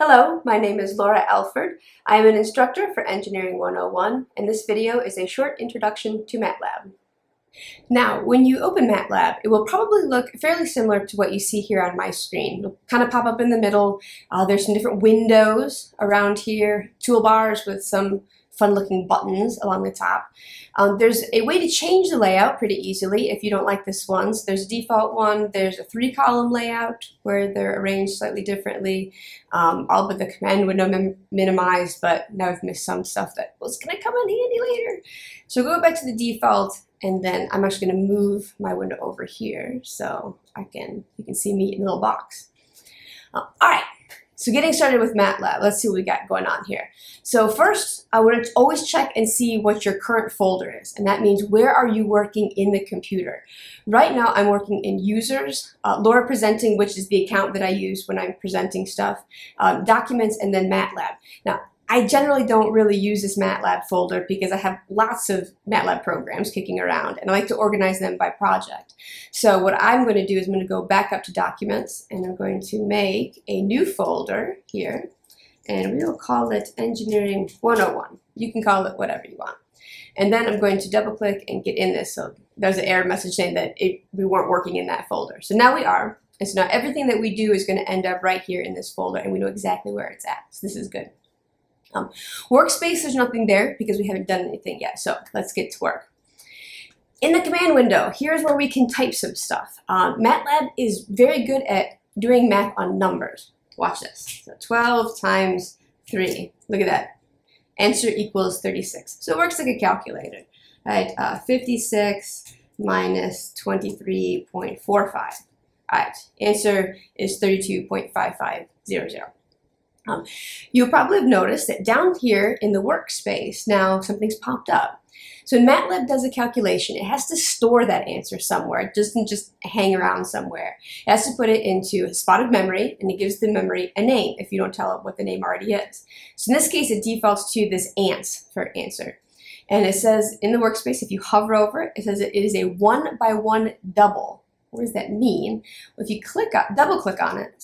Hello, my name is Laura Alford. I am an instructor for Engineering 101, and this video is a short introduction to MATLAB. Now, when you open MATLAB, it will probably look fairly similar to what you see here on my screen. It'll kind of pop up in the middle. There's some different windows around here, toolbars with some fun-looking buttons along the top. There's a way to change the layout pretty easily if you don't like this one. So there's a default one. There's a 3-column layout where they're arranged slightly differently. All but the command window minimized, but now I've missed some stuff that was going to come in handy later. So go back to the default, and then I'm actually going to move my window over here so you can see me in the little box. All right. So getting started with MATLAB, let's see what we got going on here. So first, I want to always check and see what your current folder is, and that means where are you working in the computer. Right now, I'm working in Users, Laura Presenting, which is the account that I use when I'm presenting stuff, Documents, and then MATLAB. Now, I generally don't really use this MATLAB folder because I have lots of MATLAB programs kicking around, and I like to organize them by project. So what I'm going to do is I'm going to go back up to Documents, and I'm going to make a new folder here, and we will call it Engineering 101. You can call it whatever you want. And then I'm going to double-click and get in this. So there's an error message saying that we weren't working in that folder. So now we are, and so now everything that we do is going to end up right here in this folder, and we know exactly where it's at. So this is good. Workspace, there's nothing there because we haven't done anything yet, so let's get to work. In the command window, here's where we can type some stuff. MATLAB is very good at doing math on numbers. Watch this. So 12 times 3. Look at that. Answer equals 36. So it works like a calculator. Right? 56 minus 23.45. All right. Answer is 32.5500. You'll probably have noticed that down here in the workspace, now something's popped up. So when MATLAB does a calculation, it has to store that answer somewhere. It doesn't just hang around somewhere. It has to put it into a spotted memory, and it gives the memory a name if you don't tell it what the name already is. So in this case, it defaults to this ants for answer. And it says in the workspace, if you hover over it, it says it is a 1-by-1 double. What does that mean? Well, if you double-click on it,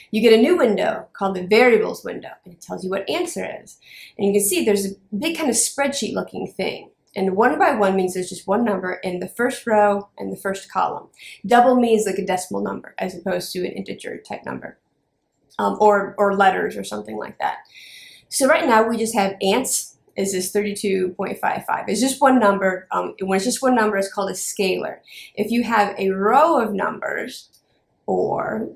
you get a new window called the Variables window, and it tells you what answer is. And you can see there's a big kind of spreadsheet-looking thing. And 1-by-1 means there's just one number in the first row and the first column. Double means like a decimal number as opposed to an integer type number, or letters or something like that. So right now we just have ants. Is this 32.55. It's just one number. When it's just one number, it's called a scalar. If you have a row of numbers or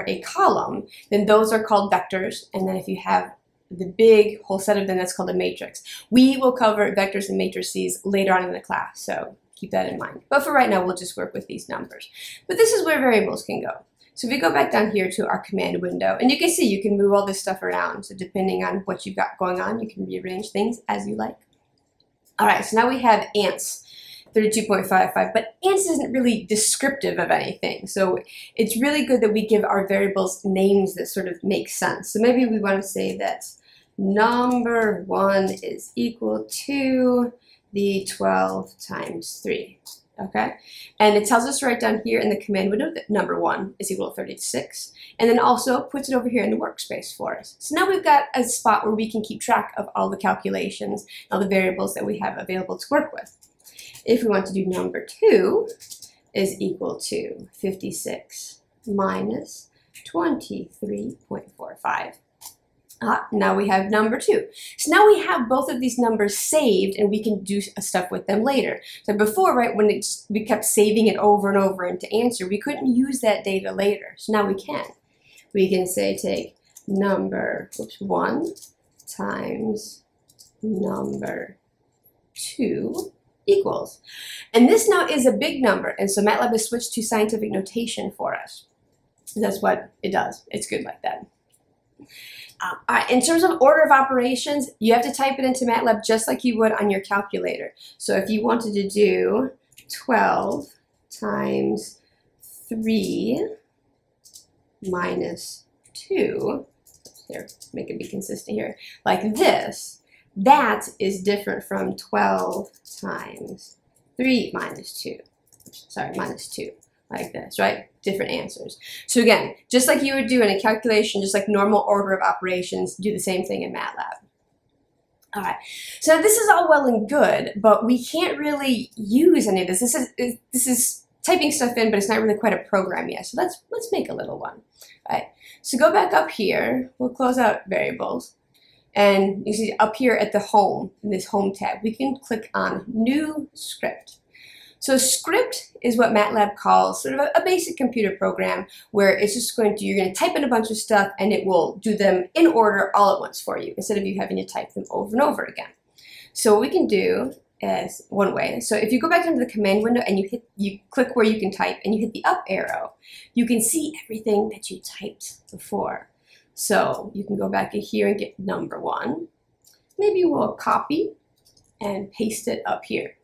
a column, then those are called vectors. And then if you have the big whole set of them, that's called a matrix. We will cover vectors and matrices later on in the class, so keep that in mind. But for right now, we'll just work with these numbers. But this is where variables can go. So if we go back down here to our command window, and you can see you can move all this stuff around. So depending on what you've got going on, you can rearrange things as you like. All right, so now we have ants, 32.55, but ants isn't really descriptive of anything. So it's really good that we give our variables names that sort of make sense. So maybe we want to say that number 1 is equal to the 12 times 3. Okay, and it tells us right down here in the command window that number 1 is equal to 36, and then also puts it over here in the workspace for us. So now we've got a spot where we can keep track of all the calculations, all the variables that we have available to work with. If we want to do number 2 is equal to 56 minus 23.45. Now we have number 2. So now we have both of these numbers saved, and we can do stuff with them later. So before, right, when we kept saving it over and over into answer, we couldn't use that data later. So now we can. We can say take number 1 times number 2 equals. And this now is a big number, and so MATLAB has switched to scientific notation for us. That's what it does. It's good like that. All right, in terms of order of operations, you have to type it into MATLAB just like you would on your calculator. So if you wanted to do 12 times 3 minus 2, here, make it be consistent here, like this, that is different from 12 times 3 minus 2. Sorry, minus 2. like this, right? Different answers. So again, just like you would do in a calculation, just like normal order of operations, do the same thing in MATLAB. All right, so this is all well and good, but we can't really use any of this. This is typing stuff in, but it's not really quite a program yet. So let's make a little one. All right, so go back up here. We'll close out variables. And you see up here at the home, in this home tab, we can click on new script. So a script is what MATLAB calls sort of a basic computer program where it's just you're going to type in a bunch of stuff and it will do them in order all at once for you instead of you having to type them over and over again. So what we can do is one way. So if you go back into the command window and you click where you can type and you hit the up arrow, you can see everything that you typed before. So you can go back in here and get number 1. Maybe we'll copy and paste it up here.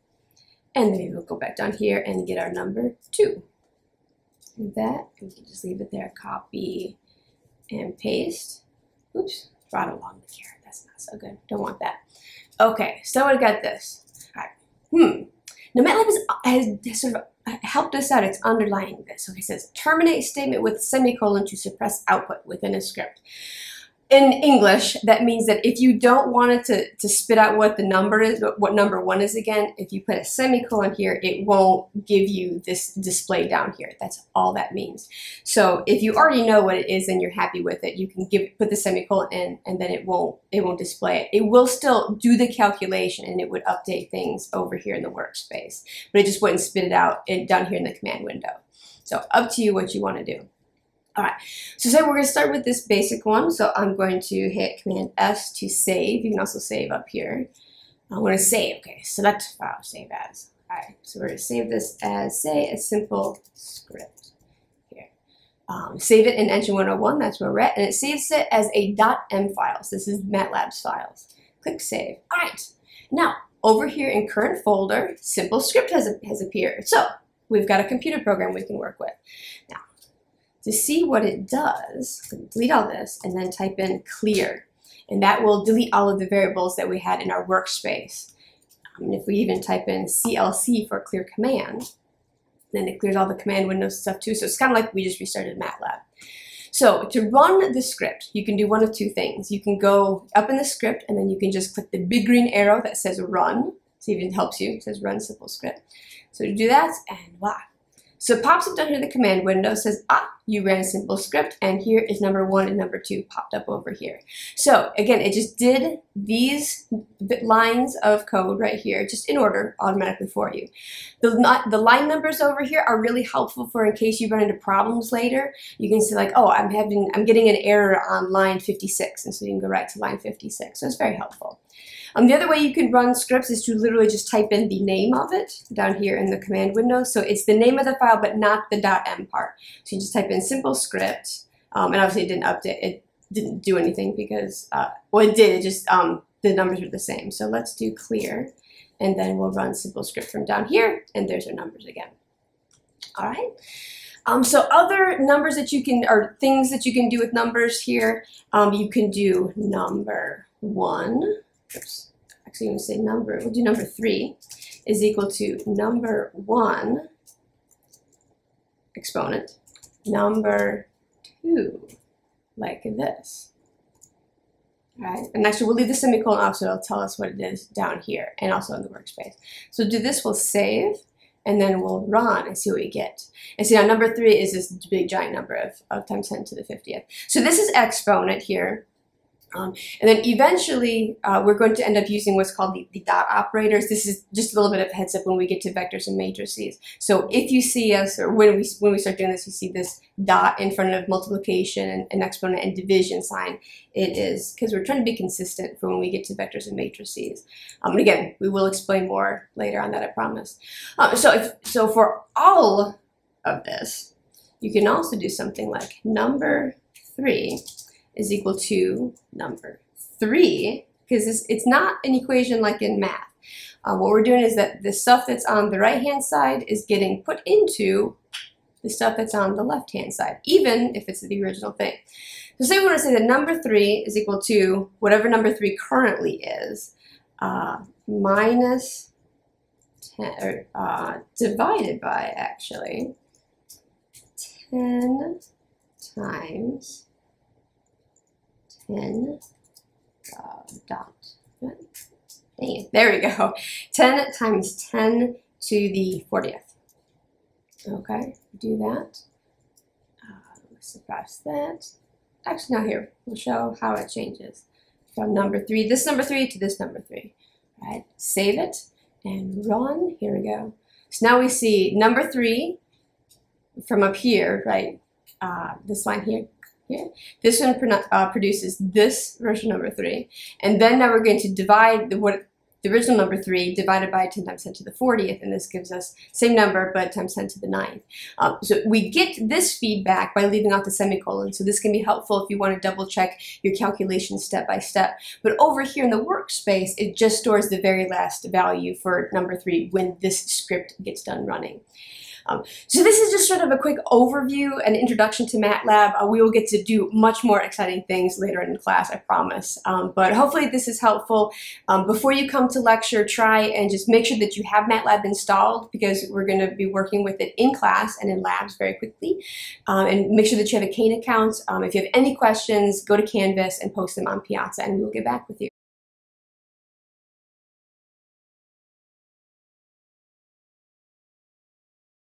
And then maybe we'll go back down here and get our number 2. Like that, and we can just leave it there, copy and paste. Oops, brought along the carrot, that's not so good, don't want that. Okay, so I got this. All right, Now MATLAB has sort of helped us out, it's underlying this. So it says, terminate statement with semicolon to suppress output within a script. In English, that means that if you don't want it to spit out what the number is, what number 1 is again, if you put a semicolon here, it won't give you this display down here. That's all that means. So if you already know what it is and you're happy with it, you can put the semicolon in and then it won't display it. It will still do the calculation and it would update things over here in the workspace, but it just wouldn't spit it out down here in the command window. So up to you what you want to do. All right, so say we're going to start with this basic one. So I'm going to hit Command S to save. You can also save up here. I'm going to save. Okay, select file, save as. All right, so we're going to save this as, say, a simple script here. Save it in Engine 101, that's where we're at, and it saves it as a .m file. So this is MATLAB's files. Click Save. All right, now over here in current folder, simple script has appeared. So we've got a computer program we can work with. Now, to see what it does, delete all this and then type in clear. And that will delete all of the variables that we had in our workspace. And if we even type in CLC for clear command, then it clears all the command window stuff too. So it's kind of like we just restarted MATLAB. So to run the script, you can do one of two things. You can go up in the script and then you can just click the big green arrow that says run. So it even helps you, it says run simple script. So to do that, and voila. So it pops up down here in the command window, says, you ran a simple script, and here is number 1 and number 2 popped up over here. So again, it just did these lines of code right here, just in order automatically for you. The line numbers over here are really helpful for in case you run into problems later. You can see like, oh, I'm getting an error on line 56, and so you can go right to line 56. So it's very helpful. The other way you can run scripts is to literally just type in the name of it down here in the command window. So it's the name of the file, but not the .m part. So you just type in simple script, and obviously it didn't update, it didn't do anything because, well, it did, it just, the numbers are the same. So let's do clear, and then we'll run simple script from down here, and there's our numbers again. All right. So other numbers that you can, or things that you can do with numbers here, you can do number 1. Oops, actually I'm going to say number, we'll do number 3 is equal to number 1 exponent, number 2, like this. All right, and actually we'll leave the semicolon off so it'll tell us what it is down here and also in the workspace. So do this, we'll save, and then we'll run and see what we get. And see now number 3 is this big giant number of times 10 to the 50th. So this is exponent here. And then eventually, we're going to end up using what's called the dot operators. This is just a little bit of a heads up when we get to vectors and matrices. So if you see us, or when we start doing this, you see this dot in front of multiplication and exponent and division sign. It is because we're trying to be consistent for when we get to vectors and matrices. And again, we will explain more later on that, I promise. So for all of this, you can also do something like number 3 is equal to number 3, because it's not an equation like in math. What we're doing is that the stuff that's on the right-hand side is getting put into the stuff that's on the left-hand side, even if it's the original thing. So say we want to say that number 3 is equal to whatever number 3 currently is, minus 10, or divided by, actually, 10 times 10 dot. Dang it, there we go. 10 times 10 to the 40th. Okay, do that. Let's suppress that. Actually, now here, we'll show how it changes from number 3, this number 3 to this number 3. All right, save it and run. Here we go. So now we see number 3 from up here, right? This line here. This one produces this version number 3, and then now we're going to divide the original number 3 divided by 10 times 10 to the 40th, and this gives us same number but times 10 to the 9th. So we get this feedback by leaving out the semicolon, so this can be helpful if you want to double check your calculations step by step. But over here in the workspace, it just stores the very last value for number 3 when this script gets done running. So this is just sort of a quick overview and introduction to MATLAB. We will get to do much more exciting things later in class, I promise. But hopefully this is helpful. Before you come to lecture, try and just make sure that you have MATLAB installed, because we're going to be working with it in class and in labs very quickly. And make sure that you have a Kane account. If you have any questions, go to Canvas and post them on Piazza, and we'll get back with you.